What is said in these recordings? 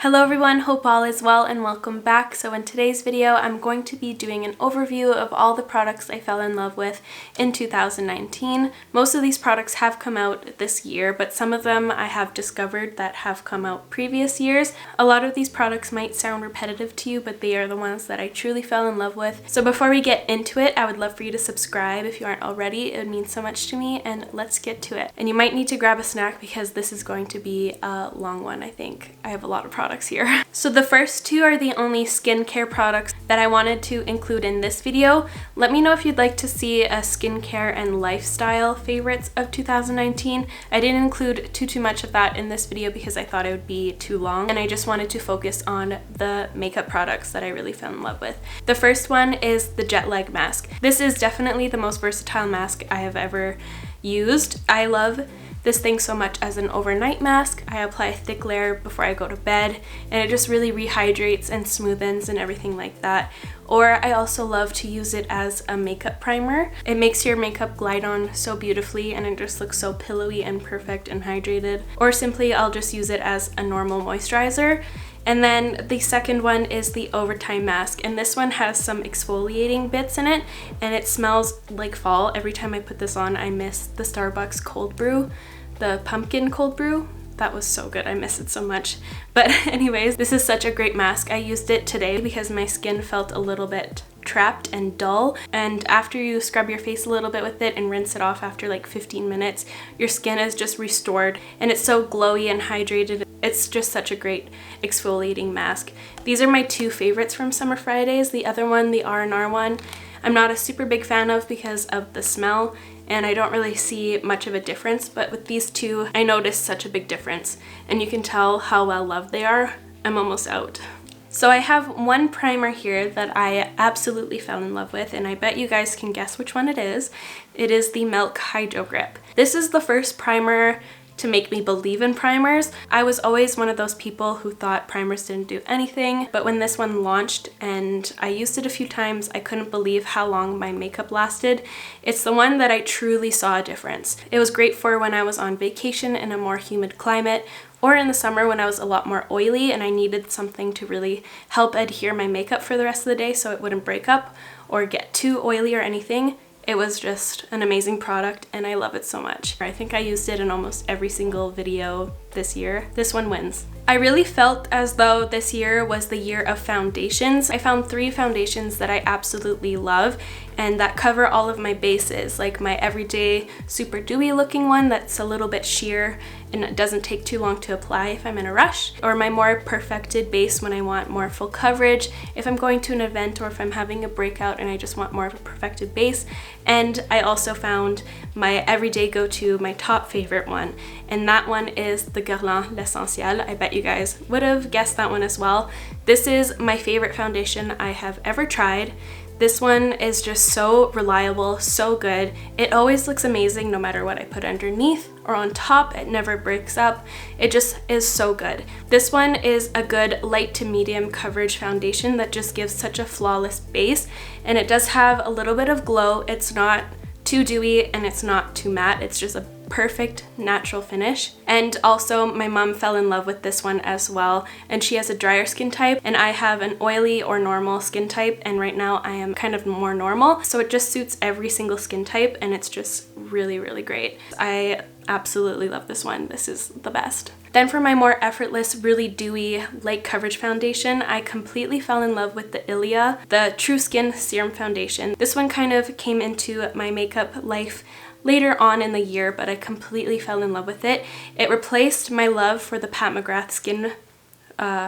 Hello everyone, hope all is well and welcome back. So in today's video, I'm going to be doing an overview of all the products I fell in love with in 2019. Most of these products have come out this year, but some of them I have discovered that have come out previous years. A lot of these products might sound repetitive to you, but they are the ones that I truly fell in love with. So before we get into it, I would love for you to subscribe if you aren't already. It would mean so much to me, and let's get to it. And you might need to grab a snack because this is going to be a long one, I think. I have a lot of products here. So the first two are the only skincare products that I wanted to include in this video. Let me know if you'd like to see a skincare and lifestyle favorites of 2019. I didn't include too much of that in this video because I thought it would be too long, and I just wanted to focus on the makeup products that I really fell in love with. The first one is the jet lag mask. This is definitely the most versatile mask I have ever used. I love this thing so much as an overnight mask. I apply a thick layer before I go to bed, and it just really rehydrates and smoothens and everything like that. Or I also love to use it as a makeup primer. It makes your makeup glide on so beautifully, and it just looks so pillowy and perfect and hydrated. Or simply I'll just use it as a normal moisturizer. And then the second one is the overtime mask, and this one has some exfoliating bits in it, and it smells like fall. Every time I put this on, I miss the Starbucks cold brew, the pumpkin cold brew. That was so good. I miss it so much. But anyways, this is such a great mask. I used it today because my skin felt a little bit trapped and dull, and after you scrub your face a little bit with it and rinse it off after like 15 minutes, your skin is just restored and it's so glowy and hydrated. It's just such a great exfoliating mask. These are my two favorites from Summer Fridays. The other one, the R&R one, I'm not a super big fan of because of the smell, and I don't really see much of a difference, but with these two, I noticed such a big difference, and you can tell how well loved they are. I'm almost out. So I have one primer here that I absolutely fell in love with, and I bet you guys can guess which one it is. It is the Milk Hydro Grip. This is the first primer to make me believe in primers. I was always one of those people who thought primers didn't do anything, but when this one launched and I used it a few times, I couldn't believe how long my makeup lasted. It's the one that I truly saw a difference. It was great for when I was on vacation in a more humid climate, or in the summer when I was a lot more oily and I needed something to really help adhere my makeup for the rest of the day so it wouldn't break up or get too oily or anything. It was just an amazing product, and I love it so much. I think I used it in almost every single video this year. This one wins. I really felt as though this year was the year of foundations. I found 3 foundations that I absolutely love and that cover all of my bases, like my everyday super dewy looking one that's a little bit sheer and it doesn't take too long to apply if I'm in a rush, or my more perfected base when I want more full coverage, if I'm going to an event or if I'm having a breakout and I just want more of a perfected base. And I also found my everyday go-to, my top favorite one, and that one is the Guerlain L'Essentiel. I bet you guys would have guessed that one as well. This is my favorite foundation I have ever tried. This one is just so reliable, so good. It always looks amazing no matter what I put underneath or on top. It never breaks up. It just is so good. This one is a good light to medium coverage foundation that just gives such a flawless base, and it does have a little bit of glow. It's not too dewy and it's not too matte. It's just a perfect natural finish. And also my mom fell in love with this one as well, and she has a drier skin type and I have an oily or normal skin type, and right now I am kind of more normal, so it just suits every single skin type, and it's just really great. I absolutely love this one. This is the best. Then for my more effortless, really dewy, light coverage foundation, I completely fell in love with the JULIAA, the True Skin Serum Foundation. This one kind of came into my makeup life later on in the year, but I completely fell in love with it. It replaced my love for the Pat McGrath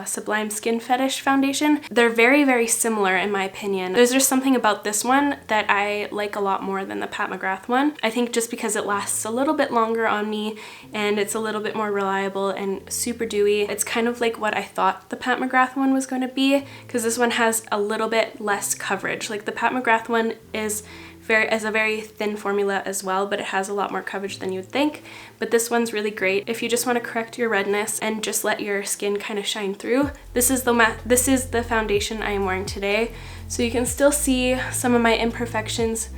Sublime Skin Fetish foundation. They're very similar in my opinion. There's just something about this one that I like a lot more than the Pat McGrath one. I think just because it lasts a little bit longer on me and it's a little bit more reliable and super dewy. It's kind of like what I thought the Pat McGrath one was going to be, because this one has a little bit less coverage. Like the Pat McGrath one is a very thin formula as well, but it has a lot more coverage than you'd think. But this one's really great if you just want to correct your redness and just let your skin kind of shine through. This is the foundation I am wearing today, so you can still see some of my imperfections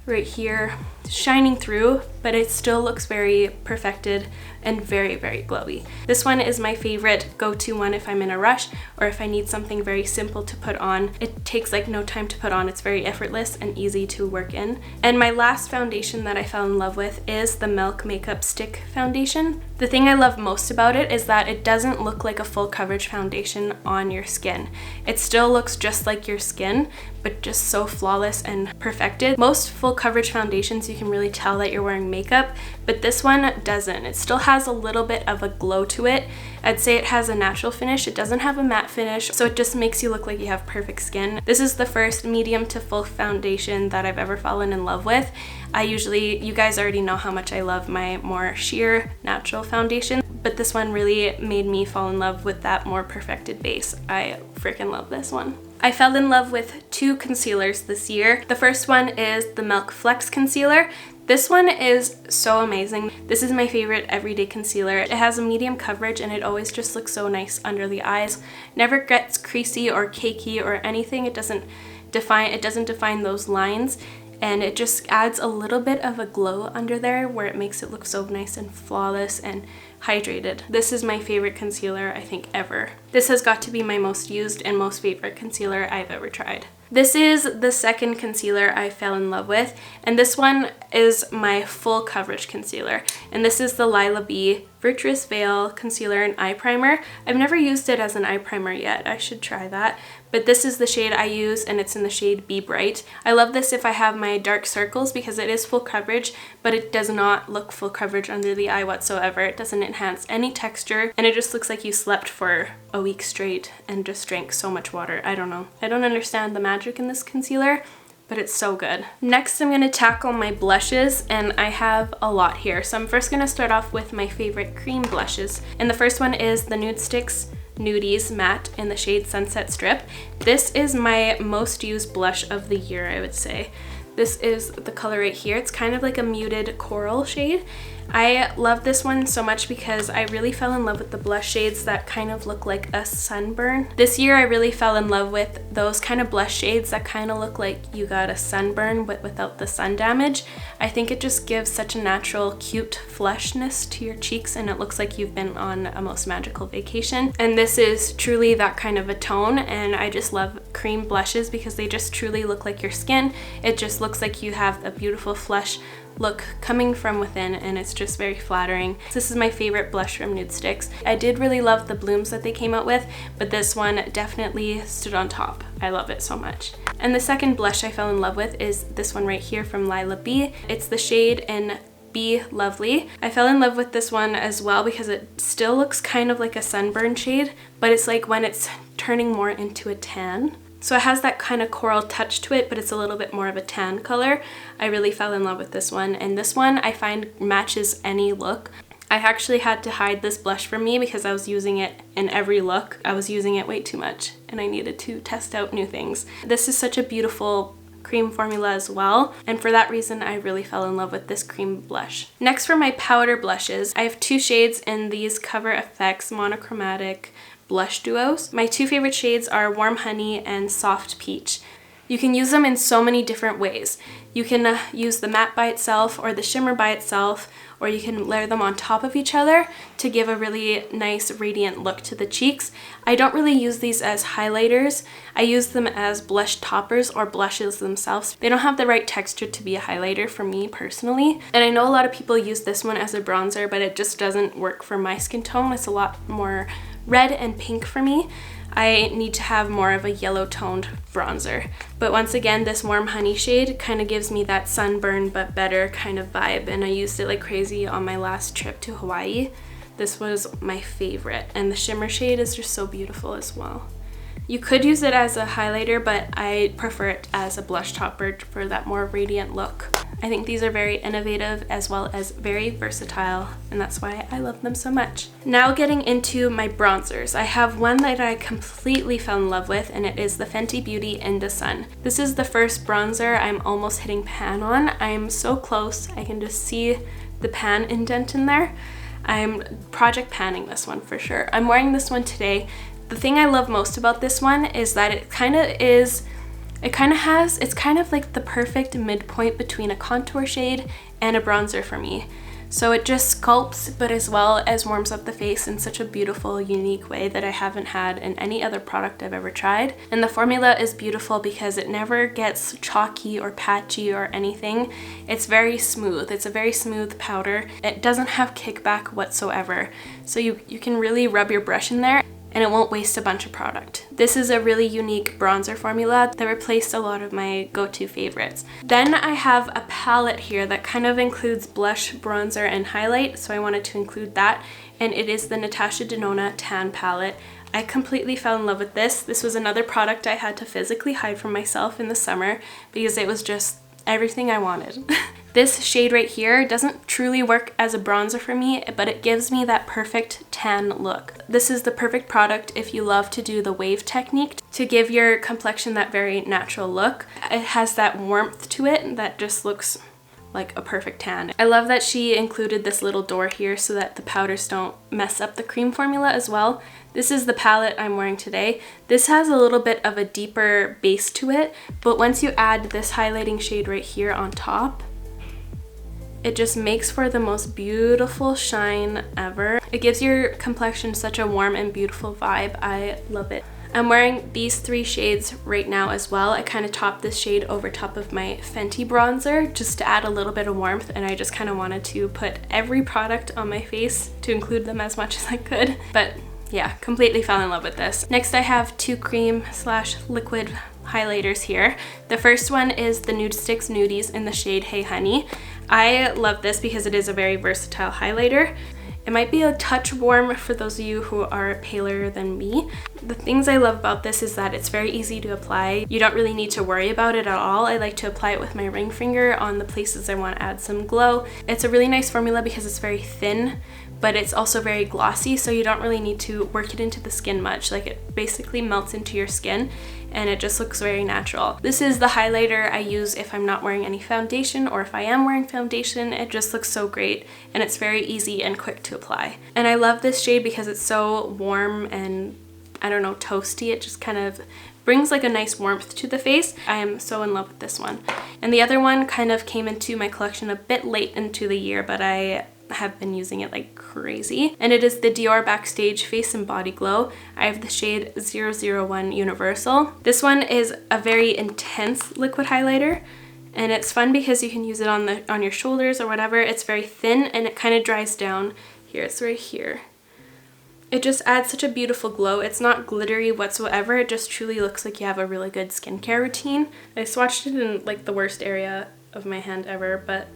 right here shining through, but it still looks very perfected and very, very glowy. This one is my favorite go-to one if I'm in a rush or if I need something very simple to put on. It takes like no time to put on. It's very effortless and easy to work in. And my last foundation that I fell in love with is the Milk Makeup Stick Foundation. The thing I love most about it is that it doesn't look like a full coverage foundation on your skin. It still looks just like your skin, but just so flawless and perfected. Most full coverage foundations, you can really tell that you're wearing makeup, but this one doesn't. It still has a little bit of a glow to it. I'd say it has a natural finish. It doesn't have a matte finish, so it just makes you look like you have perfect skin. This is the first medium to full foundation that I've ever fallen in love with. You guys already know how much I love my more sheer natural foundation, but this one really made me fall in love with that more perfected base. I freaking love this one. I fell in love with 2 concealers this year. The first one is the Milk Flex Concealer. This one is so amazing. This is my favorite everyday concealer. It has a medium coverage and it always just looks so nice under the eyes. Never gets creasy or cakey or anything. It doesn't define those lines, and it just adds a little bit of a glow under there where it makes it look so nice and flawless and hydrated. This is my favorite concealer I think ever. This has got to be my most used and most favorite concealer I've ever tried. This is the second concealer I fell in love with, and this one is my full coverage concealer, and this is the Lila B Virtuous Veil Concealer and Eye Primer. I've never used it as an eye primer yet. I should try that, but this is the shade I use, and it's in the shade Be Bright. I love this if I have my dark circles because it is full coverage, but it does not look full coverage under the eye whatsoever. It doesn't enhance any texture, and it just looks like you slept for a week straight and just drank so much water. I don't know. I don't understand the magic in this concealer, but it's so good. Next, I'm gonna tackle my blushes, and I have a lot here. So I'm first gonna start off with my favorite cream blushes. And the first one is the Nudestix Nudies Matte in the shade Sunset Strip. This is my most used blush of the year, I would say. This is the color right here. It's kind of like a muted coral shade. I love this one so much because I really fell in love with the blush shades that kind of look like a sunburn. This year I really fell in love with those kind of blush shades that kind of look like you got a sunburn but without the sun damage. I think it just gives such a natural, cute fleshness to your cheeks, and it looks like you've been on a most magical vacation. And this is truly that kind of a tone, and I just love cream blushes because they just truly look like your skin. It just looks like you have a beautiful flesh look coming from within, and it's just very flattering. This is my favorite blush from Nudestix. I did really love the blooms that they came out with, but this one definitely stood on top. I love it so much. And the second blush I fell in love with is this one right here from Lila B. It's the shade in Be Lovely. I fell in love with this one as well because it still looks kind of like a sunburn shade, but it's like when it's turning more into a tan. So it has that kind of coral touch to it, but it's a little bit more of a tan color. I really fell in love with this one, and this one I find matches any look. I actually had to hide this blush from me because I was using it in every look. I was using it way too much, and I needed to test out new things. This is such a beautiful cream formula as well, and for that reason I really fell in love with this cream blush. Next, for my powder blushes, I have 2 shades in these Cover FX monochromatic blush duos. My 2 favorite shades are Warm Honey and Soft Peach. You can use them in so many different ways. You can use the matte by itself or the shimmer by itself, or you can layer them on top of each other to give a really nice radiant look to the cheeks. I don't really use these as highlighters. I use them as blush toppers or blushes themselves. They don't have the right texture to be a highlighter for me personally. And I know a lot of people use this one as a bronzer, but it just doesn't work for my skin tone. It's a lot more red and pink for me. I need to have more of a yellow toned bronzer. But once again, this Warm Honey shade kind of gives me that sunburn but better kind of vibe, and I used it like crazy on my last trip to Hawaii. This was my favorite, and the shimmer shade is just so beautiful as well. You could use it as a highlighter, but I prefer it as a blush topper for that more radiant look. I think these are very innovative as well as very versatile, and that's why I love them so much. Now getting into my bronzers. I have one that I completely fell in love with, and it is the Fenty Beauty In The Sun. This is the first bronzer I'm almost hitting pan on. I'm so close. I can just see the pan indent in there. I'm project panning this one for sure. I'm wearing this one today. The thing I love most about this one is that it's kind of like the perfect midpoint between a contour shade and a bronzer for me. So it just sculpts, but as well as warms up the face in such a beautiful, unique way that I haven't had in any other product I've ever tried. And the formula is beautiful because it never gets chalky or patchy or anything. It's very smooth. It's a very smooth powder. It doesn't have kickback whatsoever. So you can really rub your brush in there and it won't waste a bunch of product. This is a really unique bronzer formula that replaced a lot of my go-to favorites. Then I have a palette here that kind of includes blush, bronzer, and highlight, so I wanted to include that, and it is the Natasha Denona Tan Palette. I completely fell in love with this. This was another product I had to physically hide from myself in the summer because it was just everything I wanted. This shade right here doesn't truly work as a bronzer for me, but it gives me that perfect tan look. This is the perfect product if you love to do the wave technique to give your complexion that very natural look. It has that warmth to it that just looks like a perfect tan. I love that she included this little door here so that the powders don't mess up the cream formula as well. This is the palette I'm wearing today. This has a little bit of a deeper base to it, but once you add this highlighting shade right here on top, it just makes for the most beautiful shine ever. It gives your complexion such a warm and beautiful vibe. I love it. I'm wearing these 3 shades right now as well. I kind of topped this shade over top of my Fenty bronzer just to add a little bit of warmth, and I just kind of wanted to put every product on my face to include them as much as I could. But yeah, completely fell in love with this. Next I have 2 cream / liquid highlighters here. The first one is the Nude Sticks Nudies in the shade Hey Honey. I love this because it is a very versatile highlighter. It might be a touch warm for those of you who are paler than me. The things I love about this is that it's very easy to apply. You don't really need to worry about it at all. I like to apply it with my ring finger on the places I want to add some glow. It's a really nice formula because it's very thin, but it's also very glossy, so you don't really need to work it into the skin much. Like, it basically melts into your skin and it just looks very natural. This is the highlighter I use if I'm not wearing any foundation, or if I am wearing foundation. It just looks so great and it's very easy and quick to apply. And I love this shade because it's so warm and, I don't know, toasty. It just kind of brings like a nice warmth to the face. I am so in love with this one. And the other one kind of came into my collection a bit late into the year, but I have been using it like crazy, and it is the Dior Backstage Face and Body Glow. I have the shade 001 Universal. This one is a very intense liquid highlighter, and it's fun because you can use it on your shoulders or whatever. It's very thin and it kind of dries down here. It's right here. It just adds such a beautiful glow. It's not glittery whatsoever. It just truly looks like you have a really good skincare routine. I swatched it in like the worst area of my hand ever, but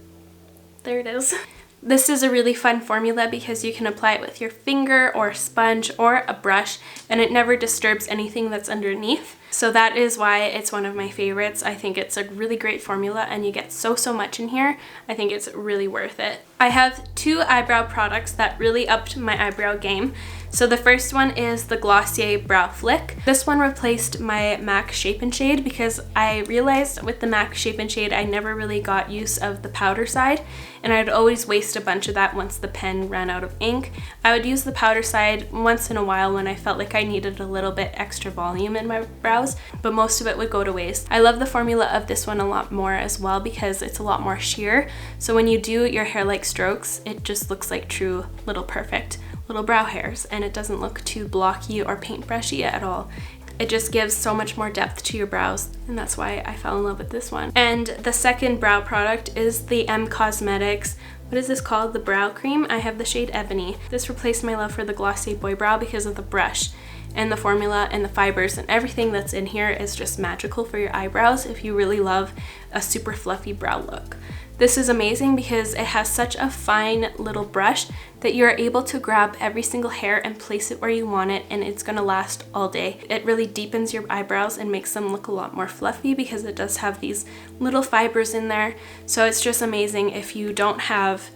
there it is. This is a really fun formula because you can apply it with your finger or a sponge or a brush, and it never disturbs anything that's underneath. So that is why it's one of my favorites. I think it's a really great formula and you get so much in here. I think it's really worth it. I have 2 eyebrow products that really upped my eyebrow game. So the first one is the Glossier Brow Flick. This one replaced my MAC Shape and Shade because I realized with the MAC Shape and Shade I never really got use of the powder side, and I'd always waste a bunch of that once the pen ran out of ink. I would use the powder side once in a while when I felt like I needed a little bit extra volume in my brows, but most of it would go to waste. I love the formula of this one a lot more as well because it's a lot more sheer. So when you do your hair-like strokes, it just looks like true little perfect little brow hairs, and it doesn't look too blocky or paintbrushy at all. It just gives so much more depth to your brows, and that's why I fell in love with this one. And the second brow product is the M Cosmetics, what is this called? The Brow Cream. I have the shade Ebony. This replaced my love for the Glossier Boy Brow because of the brush and the formula and the fibers, and everything that's in here is just magical for your eyebrows if you really love a super fluffy brow look. This is amazing because it has such a fine little brush that you're able to grab every single hair and place it where you want it, and it's gonna last all day. It really deepens your eyebrows and makes them look a lot more fluffy because it does have these little fibers in there. So it's just amazing if you don't have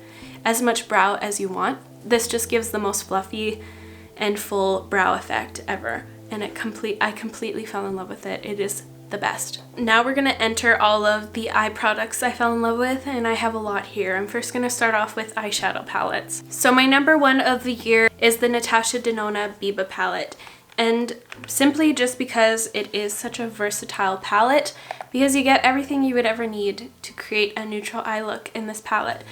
as much brow as you want. This just gives the most fluffy and full brow effect ever, and I completely fell in love with it. It is the best. Now we're gonna enter all of the eye products I fell in love with, and I have a lot here. I'm first gonna start off with eyeshadow palettes. So my number 1 of the year is the Natasha Denona Biba palette, and simply just because it is such a versatile palette, because you get everything you would ever need to create a neutral eye look in this palette.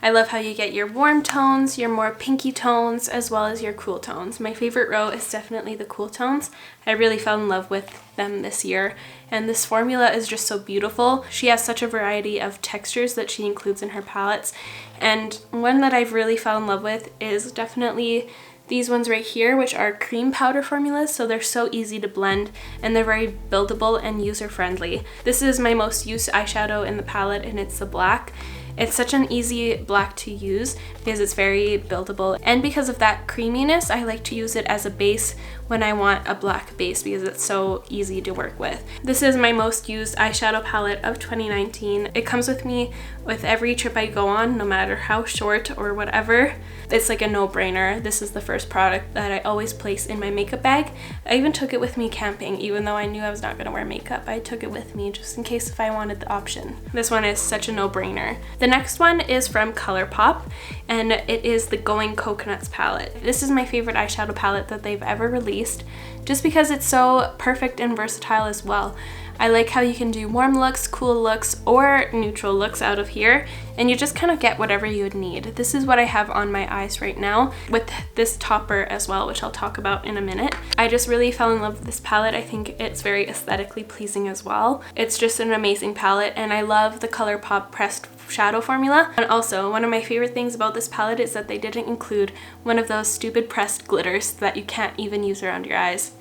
I love how you get your warm tones, your more pinky tones, as well as your cool tones. My favorite row is definitely the cool tones. I really fell in love with them this year, and this formula is just so beautiful. She has such a variety of textures that she includes in her palettes, and one that I've really fell in love with is definitely these ones right here, which are cream powder formulas, so they're so easy to blend and they're very buildable and user-friendly. This is my most used eyeshadow in the palette, and it's the black. It's such an easy black to use because it's very buildable, and because of that creaminess, I like to use it as a base when I want a black base because it's so easy to work with. This is my most used eyeshadow palette of 2019. It comes with me with every trip I go on, no matter how short or whatever. It's like a no-brainer. This is the first product that I always place in my makeup bag. I even took it with me camping, even though I knew I was not gonna wear makeup. I took it with me just in case if I wanted the option. This one is such a no-brainer. The next one is from ColourPop, and it is the Going Coconuts palette. This is my favorite eyeshadow palette that they've ever released, just because it's so perfect and versatile as well. I like how you can do warm looks, cool looks, or neutral looks out of here, and you just kind of get whatever you would need. This is what I have on my eyes right now with this topper as well, which I'll talk about in a minute. I just really fell in love with this palette. I think it's very aesthetically pleasing as well. It's just an amazing palette, and I love the ColourPop pressed shadow formula. And also, one of my favorite things about this palette is that they didn't include one of those stupid pressed glitters that you can't even use around your eyes.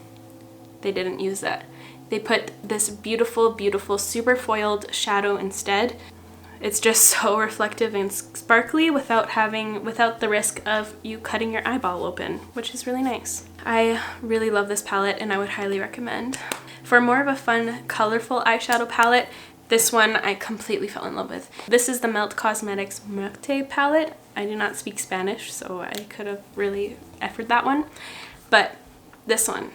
They didn't use that. They put this beautiful, beautiful super foiled shadow instead. It's just so reflective and sparkly without the risk of you cutting your eyeball open, which is really nice. I really love this palette and I would highly recommend. For more of a fun, colorful eyeshadow palette, this one I completely fell in love with. This is the Melt Cosmetics Muerte palette. I do not speak Spanish, so I could have really efforted that one. But this one,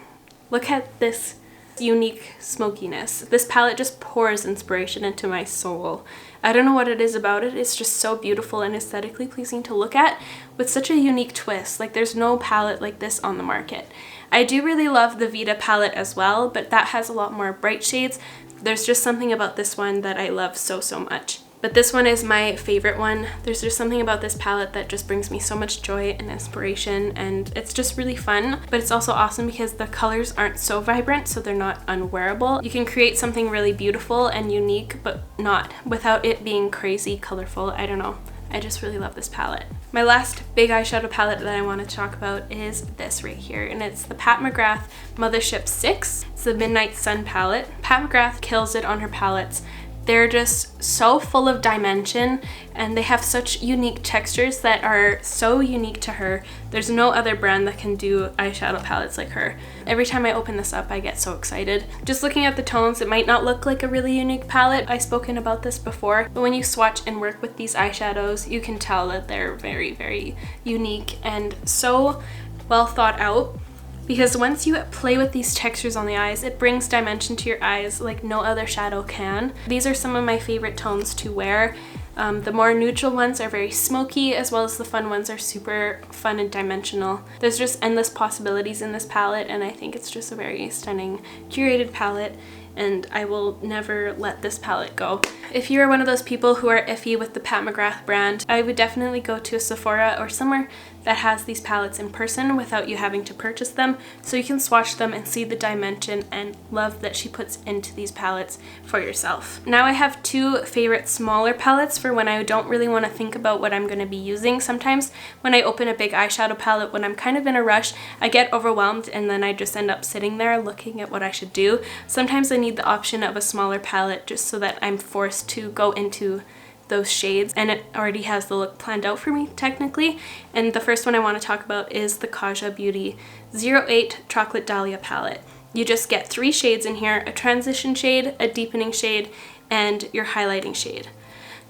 look at this unique smokiness. This palette just pours inspiration into my soul. I don't know what it is about it. It's just so beautiful and aesthetically pleasing to look at with such a unique twist. Like, there's no palette like this on the market. I do really love the Vita palette as well, but that has a lot more bright shades. There's just something about this one that I love so, so much. But this one is my favorite one. There's just something about this palette that just brings me so much joy and inspiration, and it's just really fun. But it's also awesome because the colors aren't so vibrant, so they're not unwearable. You can create something really beautiful and unique, but not without it being crazy colorful. I don't know. I just really love this palette. My last big eyeshadow palette that I want to talk about is this right here, and it's the Pat McGrath Mothership 6. It's the Midnight Sun palette. Pat McGrath kills it on her palettes. They're just so full of dimension, and they have such unique textures that are so unique to her. There's no other brand that can do eyeshadow palettes like her. Every time I open this up, I get so excited. Just looking at the tones, it might not look like a really unique palette. I've spoken about this before, but when you swatch and work with these eyeshadows, you can tell that they're very, very unique and so well thought out. Because once you play with these textures on the eyes, it brings dimension to your eyes like no other shadow can. These are some of my favorite tones to wear. The more neutral ones are very smoky, as well as the fun ones are super fun and dimensional. There's just endless possibilities in this palette, and I think it's just a very stunning, curated palette, and I will never let this palette go. If you're one of those people who are iffy with the Pat McGrath brand, I would definitely go to a Sephora or somewhere that has these palettes in person without you having to purchase them, so you can swatch them and see the dimension and love that she puts into these palettes for yourself. Now I have two favorite smaller palettes for when I don't really want to think about what I'm going to be using. Sometimes when I open a big eyeshadow palette, when I'm kind of in a rush, I get overwhelmed and then I just end up sitting there looking at what I should do. Sometimes I need the option of a smaller palette just so that I'm forced to go into those shades, and it already has the look planned out for me technically. And the first one I want to talk about is the Kaja Beauty 08 Chocolate Dahlia palette. You just get 3 shades in here: a transition shade, a deepening shade, and your highlighting shade.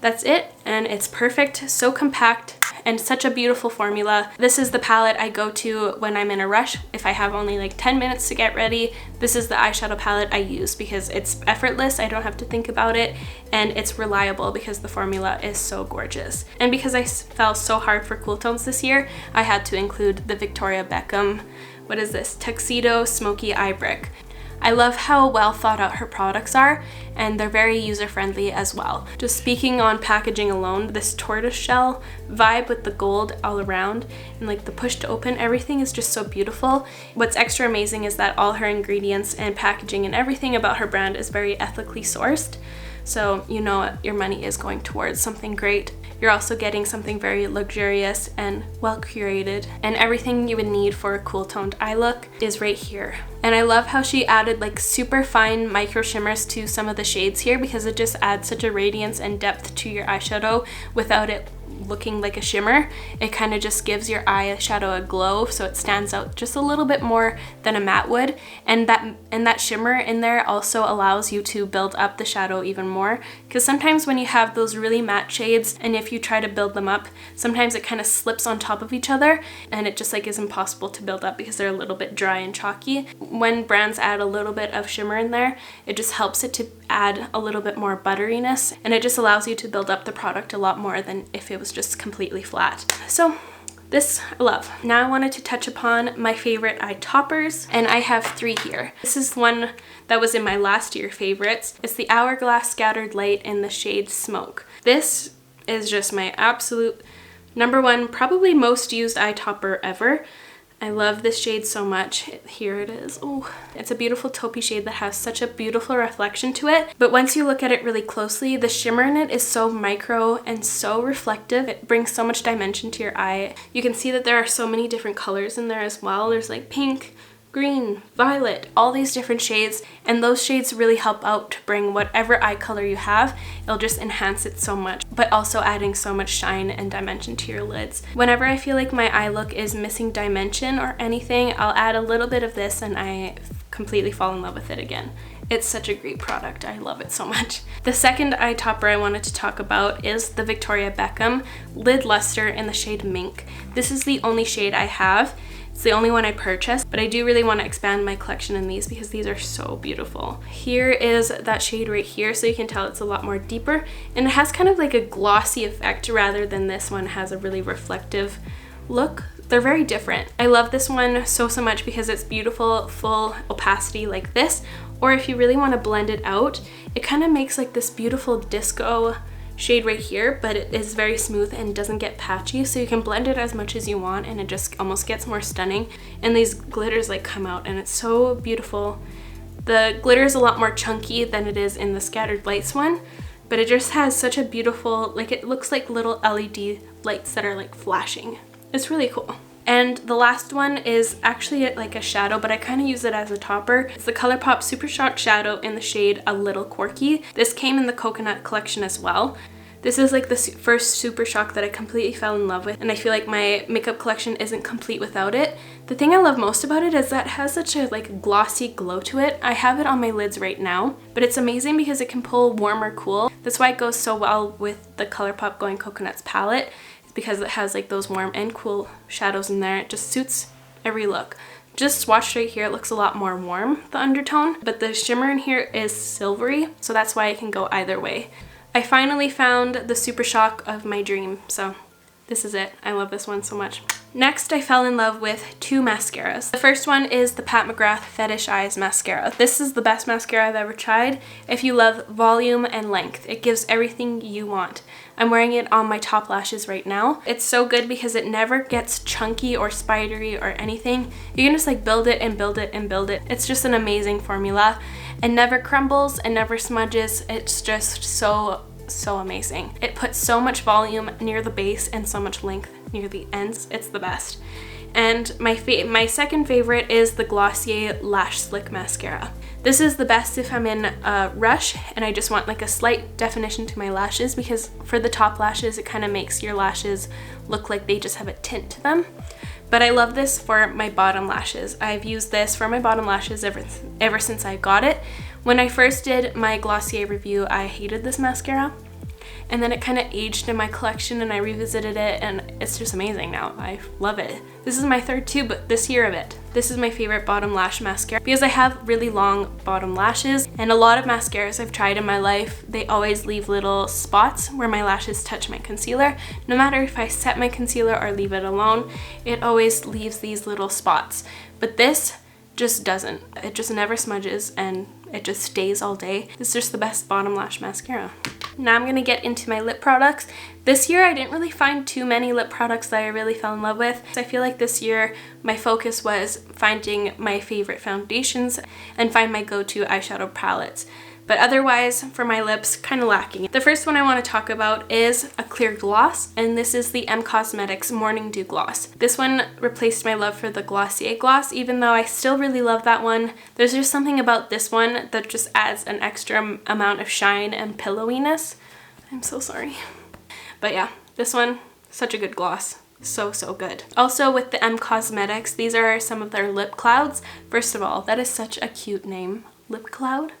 That's it, and it's perfect, so compact, and such a beautiful formula. This is the palette I go to when I'm in a rush. If I have only like 10 minutes to get ready, this is the eyeshadow palette I use because it's effortless, I don't have to think about it, and it's reliable because the formula is so gorgeous. And because I fell so hard for cool tones this year, I had to include the Victoria Beckham, what is this, Tuxedo Smoky Eye Brick. I love how well thought out her products are, and they're very user-friendly as well. Just speaking on packaging alone, this tortoise shell vibe with the gold all around and like the push to open, everything is just so beautiful. What's extra amazing is that all her ingredients and packaging and everything about her brand is very ethically sourced. So you know your money is going towards something great. You're also getting something very luxurious and well curated, and everything you would need for a cool toned eye look is right here. And I love how she added like super fine micro shimmers to some of the shades here, because it just adds such a radiance and depth to your eyeshadow without it looking like a shimmer. It kind of just gives your eyeshadow a glow, so it stands out just a little bit more than a matte would. And that shimmer in there also allows you to build up the shadow even more, because sometimes when you have those really matte shades and if you try to build them up, sometimes it kind of slips on top of each other and it just like is impossible to build up because they're a little bit dry and chalky. When brands add a little bit of shimmer in there, it just helps it to add a little bit more butteriness, and it just allows you to build up the product a lot more than if it was just completely flat. So this I love. Now I wanted to touch upon my favorite eye toppers, and I have 3 here. This is one that was in my last year favorites. It's the Hourglass Scattered Light in the shade Smoke. This is just my absolute #1, probably most used eye topper ever. I love this shade so much. Here it is. Oh, it's a beautiful taupey shade that has such a beautiful reflection to it. But once you look at it really closely, the shimmer in it is so micro and so reflective. It brings so much dimension to your eye. You can see that there are so many different colors in there as well. There's like pink, green, violet, all these different shades, and those shades really help out to bring whatever eye color you have. It'll just enhance it so much, but also adding so much shine and dimension to your lids. Whenever I feel like my eye look is missing dimension or anything, I'll add a little bit of this and I completely fall in love with it again. It's such a great product. I love it so much. The second eye topper I wanted to talk about is the Victoria Beckham Lid Luster in the shade Mink. This is the only shade I have. It's the only one I purchased, but I do really want to expand my collection in these because these are so beautiful. Here is that shade right here, so you can tell it's a lot more deeper, and it has kind of like a glossy effect rather than this one has a really reflective look. They're very different. I love this one so much because it's beautiful, full opacity like this, or if you really want to blend it out, it kind of makes like this beautiful disco shade right here, but it is very smooth and doesn't get patchy, so you can blend it as much as you want and it just almost gets more stunning. And these glitters like come out and it's so beautiful. The glitter is a lot more chunky than it is in the Scattered Lights one, but it just has such a beautiful, like it looks like little LED lights that are like flashing. It's really cool. And the last one is actually like a shadow, but I kind of use it as a topper. It's the ColourPop Super Shock Shadow in the shade A Little Quirky. This came in the Coconut collection as well. This is like the first Super Shock that I completely fell in love with, and I feel like my makeup collection isn't complete without it. The thing I love most about it is that it has such a like glossy glow to it. I have it on my lids right now, but it's amazing because it can pull warm or cool. That's why it goes so well with the ColourPop Going Coconuts palette, because it has like those warm and cool shadows in there. It just suits every look. Just swatched right here, it looks a lot more warm, the undertone, but the shimmer in here is silvery, so that's why it can go either way. I finally found the Super Shock of my dream, so this is it. I love this one so much. Next, I fell in love with 2 mascaras. The first one is the Pat McGrath Fetish Eyes Mascara. This is the best mascara I've ever tried. If you love volume and length, it gives everything you want. I'm wearing it on my top lashes right now. It's so good because it never gets chunky or spidery or anything. You can just like build it and build it and build it. It's just an amazing formula and never crumbles and never smudges. It's just so amazing. It puts so much volume near the base and so much length near the ends. It's the best. And my second favorite is the Glossier Lash Slick Mascara. This is the best if I'm in a rush and I just want like a slight definition to my lashes, because for the top lashes it kind of makes your lashes look like they just have a tint to them. But I love this for my bottom lashes. I've used this for my bottom lashes ever since I got it. When I first did my Glossier review, I hated this mascara. And then it kind of aged in my collection and I revisited it and it's just amazing now. I love it. This is my third tube this year of it. This is my favorite bottom lash mascara because I have really long bottom lashes, and a lot of mascaras I've tried in my life, they always leave little spots where my lashes touch my concealer. No matter if I set my concealer or leave it alone, it always leaves these little spots. But this just doesn't. It just never smudges and it just stays all day. It's just the best bottom lash mascara. Now I'm gonna get into my lip products. This year I didn't really find too many lip products that I really fell in love with. I feel like this year my focus was finding my favorite foundations and find my go-to eyeshadow palettes. But otherwise, for my lips, kind of lacking. The first one I want to talk about is a clear gloss, and this is the Cosmetics Morning Dew Gloss. This one replaced my love for the Glossier gloss, even though I still really love that one. There's just something about this one that just adds an extra amount of shine and pillowiness. I'm so sorry. But yeah, this one, such a good gloss. So good. Also with the Cosmetics, these are some of their lip clouds. First of all, that is such a cute name, Lip Cloud.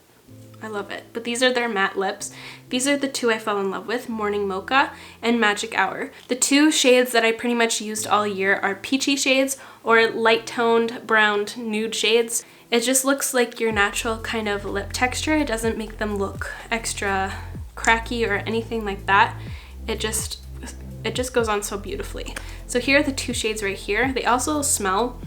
I love it. But these are their matte lips. These are the two I fell in love with, Morning Mocha and Magic Hour. The two shades that I pretty much used all year are peachy shades or light toned browned nude shades. It just looks like your natural kind of lip texture. It doesn't make them look extra cracky or anything like that. It just goes on so beautifully. So here are the two shades right here. They also smell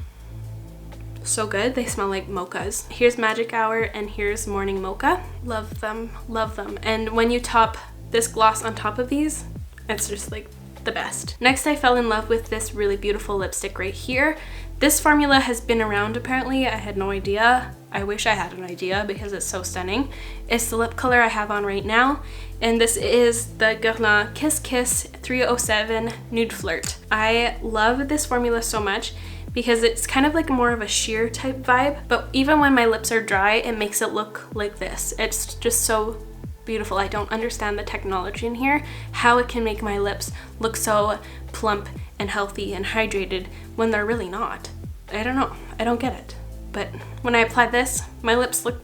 so good. They smell like mochas. Here's Magic Hour and here's Morning Mocha. Love them, love them. And when you top this gloss on top of these, it's just like the best. Next, I fell in love with this really beautiful lipstick right here. This formula has been around apparently. I had no idea. I wish I had an idea because it's so stunning. It's the lip color I have on right now. And this is the Guerlain Kiss Kiss 307 Nude Flirt. I love this formula so much because it's kind of like more of a sheer type vibe, but even when my lips are dry, it makes it look like this. It's just so beautiful. I don't understand the technology in here, how it can make my lips look so plump and healthy and hydrated when they're really not. I don't know. I don't get it. But when I apply this, my lips look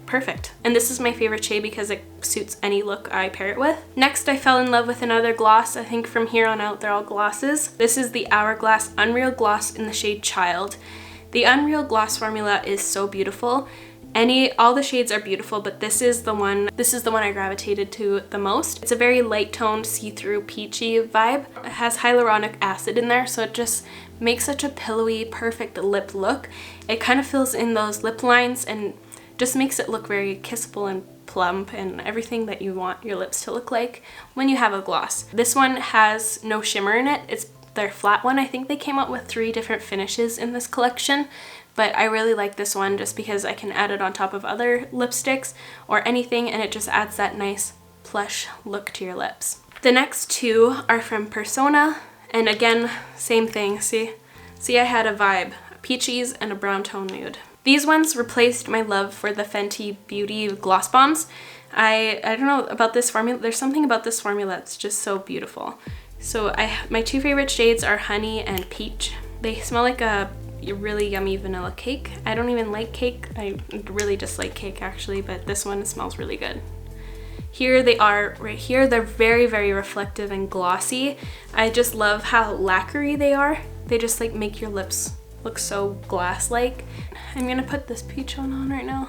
perfect. And this is my favorite shade because it suits any look I pair it with. Next, I fell in love with another gloss. I think from here on out, they're all glosses. This is the Hourglass Unreal Gloss in the shade Child. The Unreal Gloss formula is so beautiful. All the shades are beautiful, but this is the one I gravitated to the most. It's a very light toned, see-through, peachy vibe. It has hyaluronic acid in there, so it just makes such a pillowy, perfect lip look. It kind of fills in those lip lines and just makes it look very kissable and plump and everything that you want your lips to look like when you have a gloss. This one has no shimmer in it. It's their flat one. I think they came out with 3 different finishes in this collection, but I really like this one just because I can add it on top of other lipsticks or anything, and it just adds that nice plush look to your lips. The next two are from Persona, and again, same thing. See I had a vibe, peaches and a brown tone nude. These ones replaced my love for the Fenty Beauty Gloss Bombs. I don't know about this formula. There's something about this formula that's just so beautiful. So my two favorite shades are Honey and Peach. They smell like a really yummy vanilla cake. I don't even like cake. I really dislike cake actually, but this one smells really good. Here they are right here. They're very, very reflective and glossy. I just love how lacquery they are. They just like make your lips look so glass-like. I'm gonna put this peach one on right now.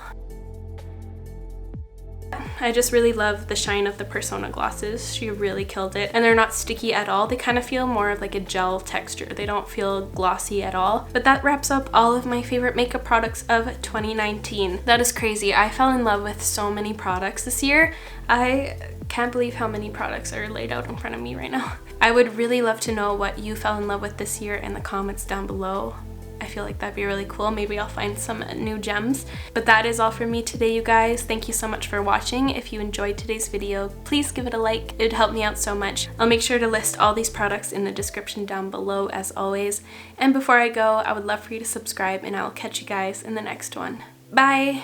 I just really love the shine of the Persona glosses. She really killed it. And they're not sticky at all. They kind of feel more of like a gel texture. They don't feel glossy at all. But that wraps up all of my favorite makeup products of 2019. That is crazy. I fell in love with so many products this year. I can't believe how many products are laid out in front of me right now. I would really love to know what you fell in love with this year in the comments down below. I feel like that'd be really cool. Maybe I'll find some new gems. But that is all for me today, you guys. Thank you so much for watching. If you enjoyed today's video, please give it a like. It would help me out so much. I'll make sure to list all these products in the description down below as always. And before I go, I would love for you to subscribe and I will catch you guys in the next one. Bye!